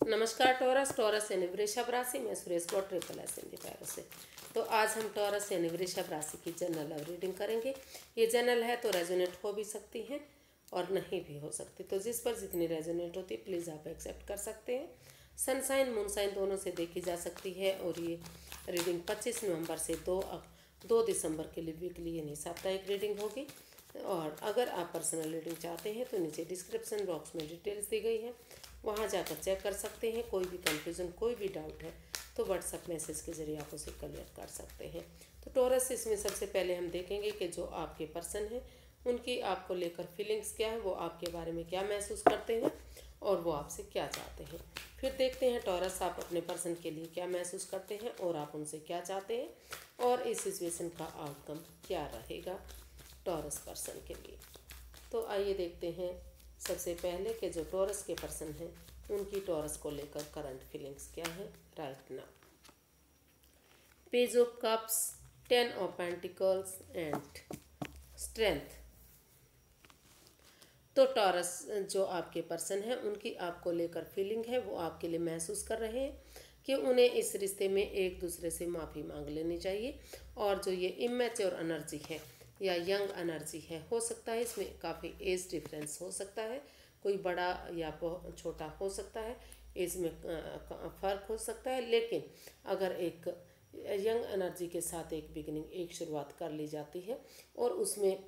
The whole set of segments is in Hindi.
नमस्कार टॉरस यानी वृषभ राशि में सुरेश गौड़ ट्रिपल एस हिंदी पैरों से। तो आज हम टॉरस यानी वृषभ राशि की जनरल लव रीडिंग करेंगे। ये जनरल है तो रेजोनेट हो भी सकती है और नहीं भी हो सकती, तो जिस पर जितनी रेजोनेट होती है प्लीज़ आप एक्सेप्ट कर सकते हैं। सनसाइन मूनसाइन दोनों से देखी जा सकती है और ये रीडिंग 25 नवंबर से 2 दिसंबर के लिए वीकली यानी साप्ताहिक रीडिंग होगी। और अगर आप पर्सनल रीडिंग चाहते हैं तो नीचे डिस्क्रिप्शन बॉक्स में डिटेल्स दी गई है, वहाँ जाकर चेक कर सकते हैं। कोई भी कंफ्यूजन कोई भी डाउट है तो व्हाट्सएप मैसेज के जरिए आप उसे क्लियर कर सकते हैं। तो टॉरस इसमें सबसे पहले हम देखेंगे कि जो आपके पर्सन हैं उनकी आपको लेकर फीलिंग्स क्या है, वो आपके बारे में क्या महसूस करते हैं और वो आपसे क्या चाहते हैं। फिर देखते हैं टॉरस आप अपने पर्सन के लिए क्या महसूस करते हैं और आप उनसे क्या चाहते हैं और इस सिचुएशन का आउटकम क्या रहेगा टॉरस पर्सन के लिए। तो आइए देखते हैं सबसे पहले कि जो टॉरस के पर्सन हैं उनकी टॉरस को लेकर करंट फीलिंग्स क्या है right now. Page of cups, 10 of pentacles and strength. तो टॉरस जो आपके पर्सन है उनकी आपको लेकर फीलिंग है, वो आपके लिए महसूस कर रहे हैं कि उन्हें इस रिश्ते में एक दूसरे से माफ़ी मांग लेनी चाहिए। और जो ये इमेच्योर एनर्जी है या यंग एनर्जी है, हो सकता है इसमें काफ़ी एज डिफरेंस हो सकता है, कोई बड़ा या छोटा हो सकता है, एज में फ़र्क हो सकता है। लेकिन अगर एक यंग एनर्जी के साथ एक बिगिनिंग एक शुरुआत कर ली जाती है और उसमें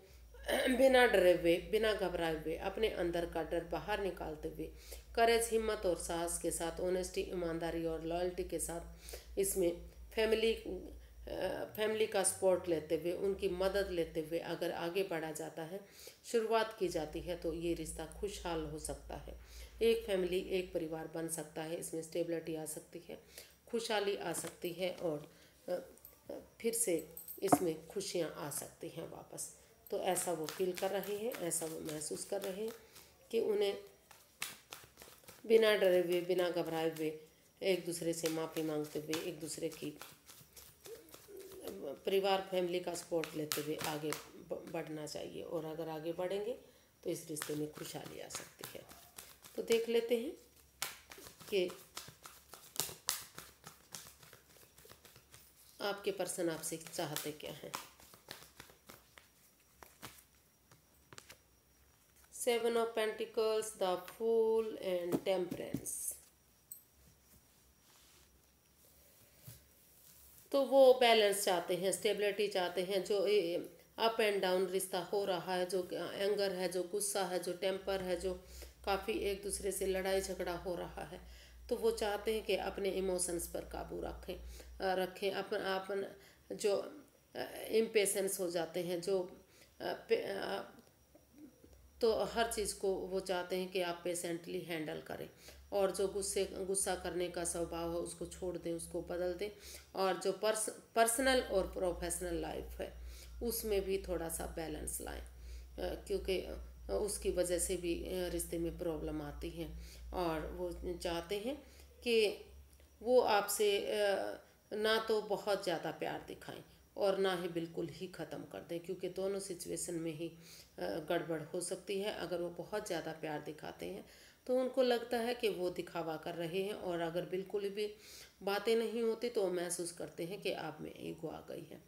बिना डरे हुए बिना घबराए हुए अपने अंदर का डर बाहर निकालते हुए करेज, हिम्मत और साहस के साथ, ऑनेस्टी, ईमानदारी और लॉयल्टी के साथ इसमें फैमिली का सपोर्ट लेते हुए, उनकी मदद लेते हुए अगर आगे बढ़ा जाता है, शुरुआत की जाती है, तो ये रिश्ता खुशहाल हो सकता है। एक फैमिली, एक परिवार बन सकता है, इसमें स्टेबिलिटी आ सकती है, खुशहाली आ सकती है और फिर से इसमें खुशियाँ आ सकती हैं वापस। तो ऐसा वो फील कर रहे हैं, ऐसा वो महसूस कर रहे हैं कि उन्हें बिना डरे हुए बिना घबराए हुए एक दूसरे से माफ़ी मांगते हुए, एक दूसरे की परिवार फैमिली का सपोर्ट लेते हुए आगे बढ़ना चाहिए। और अगर आगे बढ़ेंगे तो इस रिश्ते में खुशहाली आ सकती है। तो देख लेते हैं कि आपके पर्सन आपसे चाहते क्या हैं। 7 of pentacles, the fool and temperance. तो वो बैलेंस चाहते हैं, स्टेबिलिटी चाहते हैं। जो अप एंड डाउन रिश्ता हो रहा है, जो एंगर है, जो गुस्सा है, जो टेम्पर है, जो काफ़ी एक दूसरे से लड़ाई झगड़ा हो रहा है, तो वो चाहते हैं कि अपने इमोशंस पर काबू रखें अपन जो इम्पेशेंस हो जाते हैं, जो तो हर चीज़ को वो चाहते हैं कि आप पेशेंटली हैंडल करें और जो गुस्सा करने का स्वभाव है उसको छोड़ दें, उसको बदल दें। और जो पर्सनल और प्रोफेशनल लाइफ है उसमें भी थोड़ा सा बैलेंस लाएं, क्योंकि उसकी वजह से भी रिश्ते में प्रॉब्लम आती है। और वो चाहते हैं कि वो आपसे ना तो बहुत ज़्यादा प्यार दिखाएं और ना ही बिल्कुल ही ख़त्म कर दें, क्योंकि दोनों सिचुएशन में ही गड़बड़ हो सकती है। अगर वो बहुत ज़्यादा प्यार दिखाते हैं तो उनको लगता है कि वो दिखावा कर रहे हैं, और अगर बिल्कुल भी बातें नहीं होती तो वो महसूस करते हैं कि आप में ईगो आ गई है।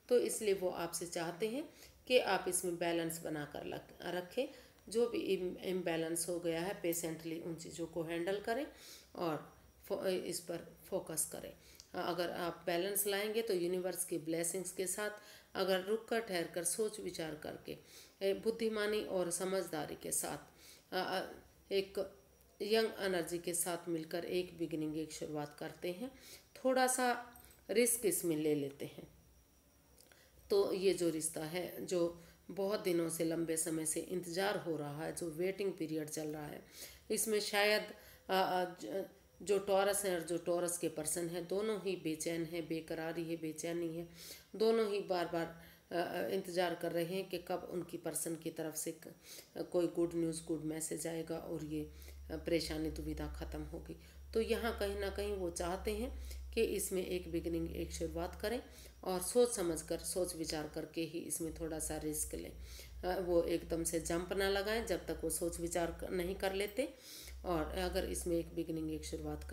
तो इसलिए वो आपसे चाहते हैं कि आप इसमें बैलेंस बना कर रखें। जो भी इम्बैलेंस हो गया है पेशेंटली उन चीज़ों को हैंडल करें और इस पर फोकस करें। अगर आप बैलेंस लाएंगे तो यूनिवर्स की ब्लेसिंग्स के साथ, अगर रुक कर ठहर कर सोच विचार करके बुद्धिमानी और समझदारी के साथ एक यंग एनर्जी के साथ मिलकर एक बिगिनिंग एक शुरुआत करते हैं, थोड़ा सा रिस्क इसमें ले लेते हैं, तो ये जो रिश्ता है, जो बहुत दिनों से लंबे समय से इंतज़ार हो रहा है, जो वेटिंग पीरियड चल रहा है, इसमें शायद जो टॉरस है और जो टॉरस के पर्सन है दोनों ही बेचैन है, बेकरारी है, बेचैनी है। दोनों ही बार बार इंतज़ार कर रहे हैं कि कब उनकी पर्सन की तरफ से कोई गुड न्यूज़, गुड मैसेज आएगा और ये परेशानी दुविधा ख़त्म होगी। तो यहाँ कहीं ना कहीं वो चाहते हैं कि इसमें एक बिगिनिंग एक शुरुआत करें और सोच समझ कर, सोच विचार करके ही इसमें थोड़ा सा रिस्क लें। वो एकदम से जंप ना लगाएं जब तक वो सोच विचार नहीं कर लेते। और अगर इसमें एक बिगिनिंग, एक शुरुआत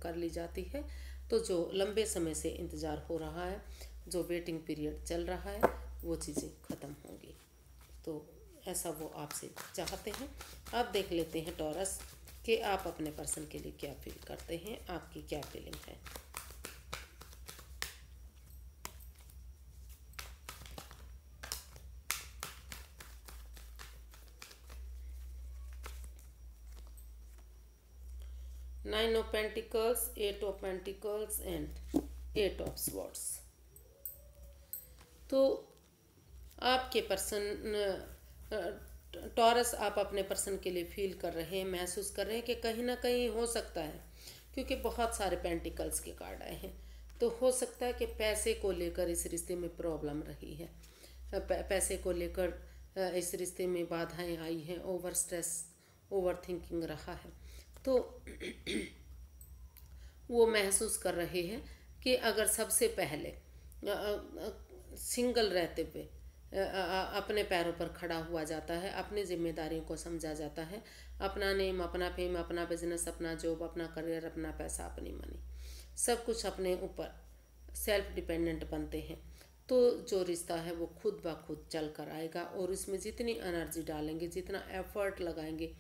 कर ली जाती है तो जो लंबे समय से इंतज़ार हो रहा है, जो वेटिंग पीरियड चल रहा है, वो चीज़ें ख़त्म होंगी। तो ऐसा वो आपसे चाहते हैं। अब देख लेते हैं टॉरस कि आप अपने पर्सन के लिए क्या फील करते हैं, आपकी क्या फीलिंग है। Nine of pentacles, eight of pentacles and eight of swords. तो आपके पर्सन टॉरस, आप अपने पर्सन के लिए फील कर रहे हैं, महसूस कर रहे हैं कि कहीं ना कहीं हो सकता है, क्योंकि बहुत सारे पेंटिकल्स के कार्ड आए हैं, तो हो सकता है कि पैसे को लेकर इस रिश्ते में प्रॉब्लम रही है। पैसे को लेकर इस रिश्ते में बाधाएं आई हैं, ओवर स्ट्रेस, ओवर थिंकिंग रहा है। तो वो महसूस कर रहे हैं कि अगर सबसे पहले सिंगल रहते हुए अपने पैरों पर खड़ा हुआ जाता है, अपनी जिम्मेदारियों को समझा जाता है, अपना नेम, अपना फेम, अपना बिजनेस, अपना जॉब, अपना करियर, अपना पैसा, अपनी मनी, सब कुछ अपने ऊपर सेल्फ डिपेंडेंट बनते हैं, तो जो रिश्ता है वो खुद ब खुद चल कर आएगा। और इसमें जितनी एनर्जी डालेंगे, जितना एफर्ट लगाएंगे,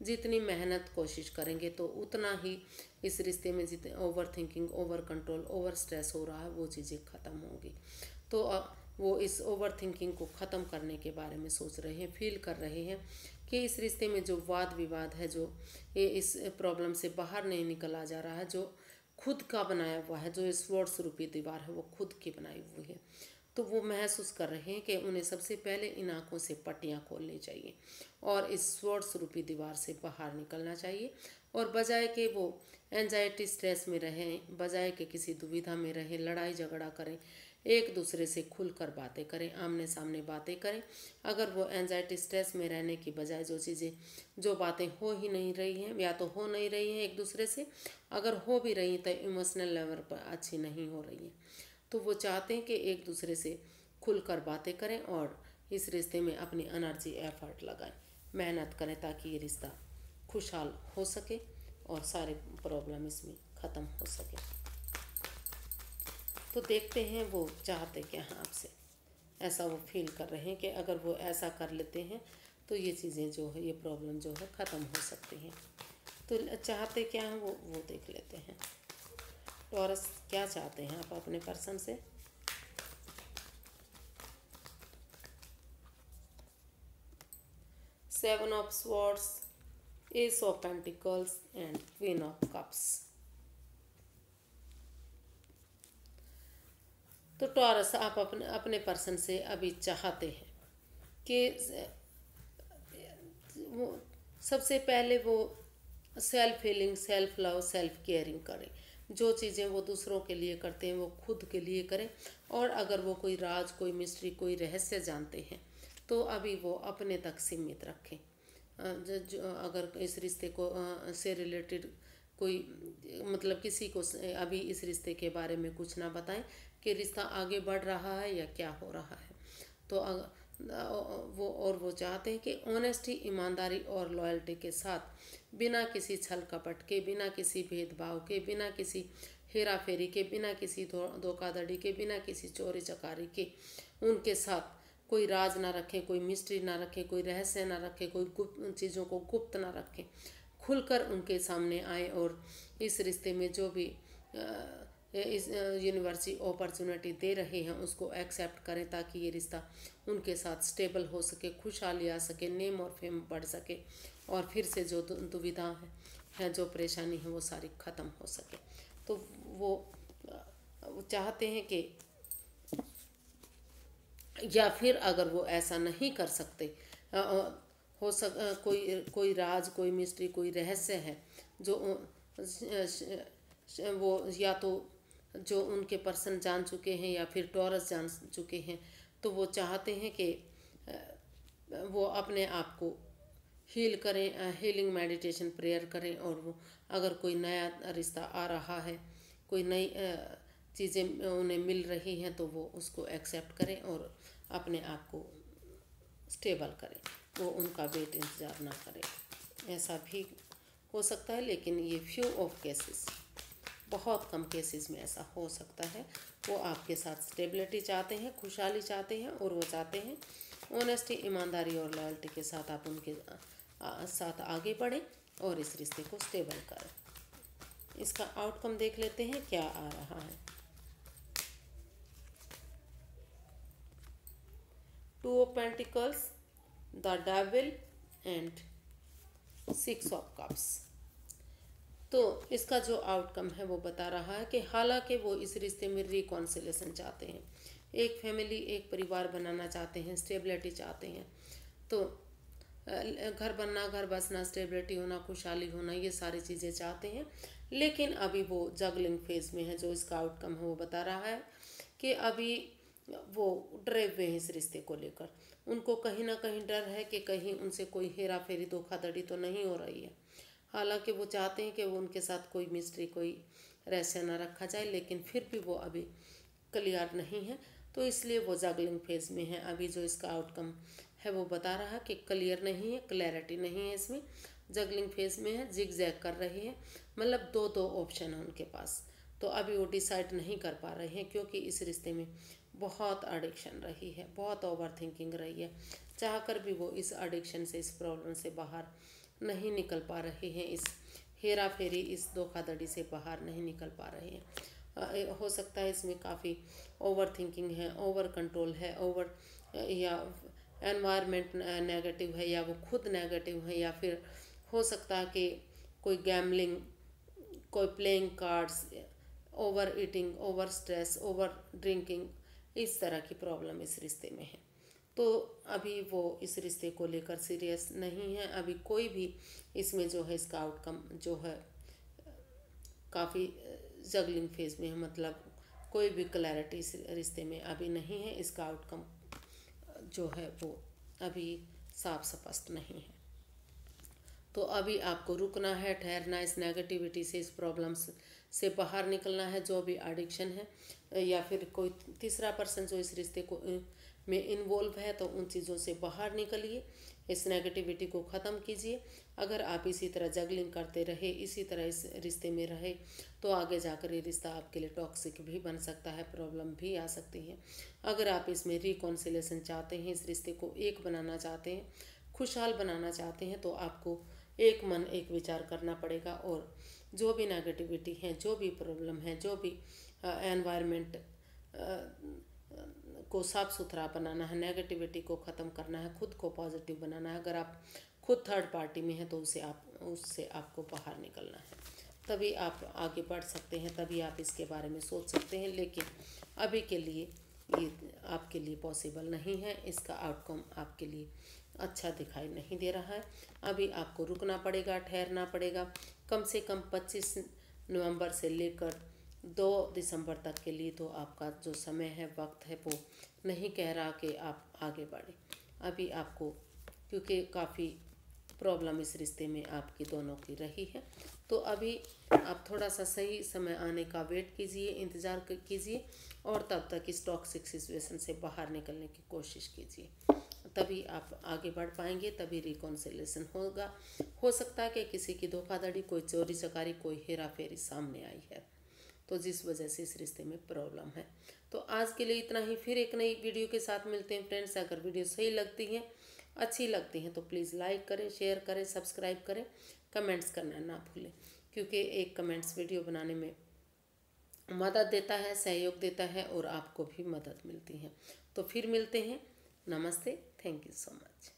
जितनी मेहनत कोशिश करेंगे, तो उतना ही इस रिश्ते में जितने over thinking, over control, over stress हो रहा है, वो चीज़ें ख़त्म होंगी। तो वो इस ओवर थिंकिंग को ख़त्म करने के बारे में सोच रहे हैं, फील कर रहे हैं कि इस रिश्ते में जो वाद विवाद है, जो ये इस प्रॉब्लम से बाहर नहीं निकला जा रहा है, जो खुद का बनाया हुआ है, जो इस वर्ड्स रूपी दीवार है, वो खुद की बनाई हुई है, तो वो महसूस कर रहे हैं कि उन्हें सबसे पहले इन आँखों से पट्टियाँ खोलनी चाहिए और इस स्वर्ड्स रूपी दीवार से बाहर निकलना चाहिए। और बजाय कि वो एंजाइटी, स्ट्रेस में रहें, बजाय कि किसी दुविधा में रहें, लड़ाई झगड़ा करें, एक दूसरे से खुलकर बातें करें, आमने सामने बातें करें। अगर वो एंजाइटी, स्ट्रेस में रहने की बजाय जो बातें हो ही नहीं रही हैं, या तो हो नहीं रही हैं एक दूसरे से, अगर हो भी रही तो इमोशनल लेवल पर अच्छी नहीं हो रही हैं, तो वो चाहते हैं कि एक दूसरे से खुलकर बातें करें और इस रिश्ते में अपनी एनर्जी, एफर्ट लगाएं, मेहनत करें, ताकि ये रिश्ता खुशहाल हो सके और सारे प्रॉब्लम इसमें ख़त्म हो सके। तो देखते हैं वो चाहते क्या हैं आपसे। ऐसा वो फील कर रहे हैं कि अगर वो ऐसा कर लेते हैं तो ये चीज़ें जो है, ये प्रॉब्लम जो है ख़त्म हो सकती हैं। तो चाहते क्या हैं वो देख लेते हैं। टॉरस, क्या चाहते हैं आप अपने पर्सन से? Seven of swords, S of pentacles and queen of cups. तो टॉरस, आप अपने पर्सन से अभी चाहते हैं कि वो सबसे पहले वो self healing, self love, self caring करें। जो चीज़ें वो दूसरों के लिए करते हैं वो खुद के लिए करें। और अगर वो कोई राज, कोई मिस्ट्री, कोई रहस्य जानते हैं तो अभी वो अपने तक सीमित रखें। अगर इस रिश्ते को से रिलेटेड कोई, मतलब किसी को अभी इस रिश्ते के बारे में कुछ ना बताएं कि रिश्ता आगे बढ़ रहा है या क्या हो रहा है। तो वो चाहते हैं कि ऑनेस्टी, ईमानदारी और लॉयल्टी के साथ, बिना किसी छल कपट के, बिना किसी भेदभाव के, बिना किसी हेरा फेरी के, बिना किसी धोखाधड़ी के, बिना किसी चोरी चकारी के, उनके साथ कोई राज ना रखें, कोई मिस्ट्री ना रखें, कोई रहस्य ना रखें, कोई गुप्त चीज़ों को गुप्त ना रखें, खुलकर उनके सामने आए और इस रिश्ते में जो भी इस यूनिवर्सिटी अपॉर्चुनिटी दे रहे हैं उसको एक्सेप्ट करें, ताकि ये रिश्ता उनके साथ स्टेबल हो सके, खुशहाली आ सके, नेम और फेम बढ़ सके, और फिर से जो दुविधा है, जो परेशानी है, वो सारी ख़त्म हो सके। तो वो चाहते हैं कि, या फिर अगर वो ऐसा नहीं कर सकते, कोई राज, कोई मिस्ट्री, कोई रहस्य है जो वो या तो जो उनके पर्सन जान चुके हैं या फिर टॉरस जान चुके हैं, तो वो चाहते हैं कि वो अपने आप को हील करें, हीलिंग मेडिटेशन प्रेयर करें। और वो अगर कोई नया रिश्ता आ रहा है, कोई नई चीज़ें उन्हें मिल रही हैं, तो वो उसको एक्सेप्ट करें और अपने आप को स्टेबल करें, वो उनका वेट इंतज़ार ना करें। ऐसा भी हो सकता है, लेकिन ये फ्यू ऑफ केसेस, बहुत कम केसेस में ऐसा हो सकता है। वो आपके साथ स्टेबिलिटी चाहते हैं, खुशहाली चाहते हैं, और वो चाहते हैं ऑनेस्टी, ईमानदारी और लॉयल्टी के साथ आप उनके साथ आगे बढ़ें और इस रिश्ते को स्टेबल करें। इसका आउटकम देख लेते हैं क्या आ रहा है। 2 of pentacles, the devil and 6 of cups. तो इसका जो आउटकम है वो बता रहा है कि हालांकि वो इस रिश्ते में रिकॉन्सिलेशन चाहते हैं, एक फैमिली, एक परिवार बनाना चाहते हैं, स्टेबिलिटी चाहते हैं, तो घर बनना, घर बसना, स्टेबिलिटी होना, खुशहाली होना, ये सारी चीज़ें चाहते हैं, लेकिन अभी वो जगलिंग फेज में है। जो इसका आउटकम है वो बता रहा है कि अभी वो डरे हुए हैं इस रिश्ते को लेकर। उनको कहीं ना कहीं डर है कि कहीं उनसे कोई हेरा फेरी, धोखाधड़ी तो नहीं हो रही है। हालांकि वो चाहते हैं कि वो उनके साथ कोई मिस्ट्री, कोई रहस्य न रखा जाए, लेकिन फिर भी वो अभी क्लियर नहीं है, तो इसलिए वो जगलिंग फेज में है। अभी जो इसका आउटकम है वो बता रहा है कि क्लियर नहीं है, क्लैरिटी नहीं है इसमें, जगलिंग फेज में है, जिग जैग कर रही है, मतलब दो दो ऑप्शन है उनके पास। तो अभी वो डिसाइड नहीं कर पा रहे हैं, क्योंकि इस रिश्ते में बहुत एडिक्शन रही है, बहुत ओवर थिंकिंग रही है। चाह कर भी वो इस एडिक्शन से, इस प्रॉब्लम से बाहर नहीं निकल पा रहे हैं, इस हेरा फेरी, इस धोखाधड़ी से बाहर नहीं निकल पा रहे हैं। हो सकता है इसमें काफ़ी ओवर थिंकिंग है, ओवर कंट्रोल है, ओवर या एनवायरनमेंट नेगेटिव है, या वो खुद नेगेटिव है, या फिर हो सकता है कि कोई गैमलिंग, कोई playing cards, over eating, over stress, over drinking, इस तरह की प्रॉब्लम इस रिश्ते में है। तो अभी वो इस रिश्ते को लेकर सीरियस नहीं है। अभी कोई भी इसमें जो है इसका आउटकम जो है काफ़ी जगलिंग फेज में है, मतलब कोई भी क्लैरिटी इस रिश्ते में अभी नहीं है। इसका आउटकम जो है वो अभी साफ स्पष्ट नहीं है। तो अभी आपको रुकना है, ठहरना, इस नेगेटिविटी से, इस प्रॉब्लम्स से बाहर निकलना है। जो भी एडिक्शन है या फिर कोई तीसरा पर्सन जो इस रिश्ते को में इन्वॉल्व है, तो उन चीज़ों से बाहर निकलिए, इस नेगेटिविटी को ख़त्म कीजिए। अगर आप इसी तरह जगलिंग करते रहे, इसी तरह इस रिश्ते में रहे, तो आगे जाकर ये रिश्ता आपके लिए टॉक्सिक भी बन सकता है, प्रॉब्लम भी आ सकती है। अगर आप इसमें रिकॉन्सिलेशन चाहते हैं, इस रिश्ते को एक बनाना चाहते हैं, खुशहाल बनाना चाहते हैं, तो आपको एक मन एक विचार करना पड़ेगा, और जो भी नेगेटिविटी है, जो भी प्रॉब्लम है, जो भी एनवायरनमेंट को साफ सुथरा बनाना है, नेगेटिविटी को ख़त्म करना है, खुद को पॉजिटिव बनाना है। अगर आप खुद थर्ड पार्टी में हैं तो उससे आपको बाहर निकलना है, तभी आप आगे बढ़ सकते हैं, तभी आप इसके बारे में सोच सकते हैं। लेकिन अभी के लिए ये आपके लिए पॉसिबल नहीं है, इसका आउटकम आपके लिए अच्छा दिखाई नहीं दे रहा है। अभी आपको रुकना पड़ेगा, ठहरना पड़ेगा, कम से कम 25 नवंबर से लेकर 2 दिसंबर तक के लिए। तो आपका जो समय है, वक्त है, वो नहीं कह रहा कि आप आगे बढ़ें। अभी आपको, क्योंकि काफ़ी प्रॉब्लम इस रिश्ते में आपकी दोनों की रही है, तो अभी आप थोड़ा सा सही समय आने का वेट कीजिए, इंतज़ार कीजिए, और तब तक इस टॉक्सिक सिचुएशन से बाहर निकलने की कोशिश कीजिए, तभी आप आगे बढ़ पाएंगे, तभी रिकॉन्सिलेशन होगा। हो सकता है कि किसी की धोखाधड़ी, कोई चोरी चकारी, कोई हेरा फेरी सामने आई है, तो जिस वजह से इस रिश्ते में प्रॉब्लम है। तो आज के लिए इतना ही, फिर एक नई वीडियो के साथ मिलते हैं फ्रेंड्स। अगर वीडियो सही लगती है, अच्छी लगती हैं, तो प्लीज़ लाइक करें, शेयर करें, सब्सक्राइब करें, कमेंट्स करना ना भूलें, क्योंकि एक कमेंट्स वीडियो बनाने में मदद देता है, सहयोग देता है, और आपको भी मदद मिलती है। तो फिर मिलते हैं। नमस्ते, थैंक यू सो मच।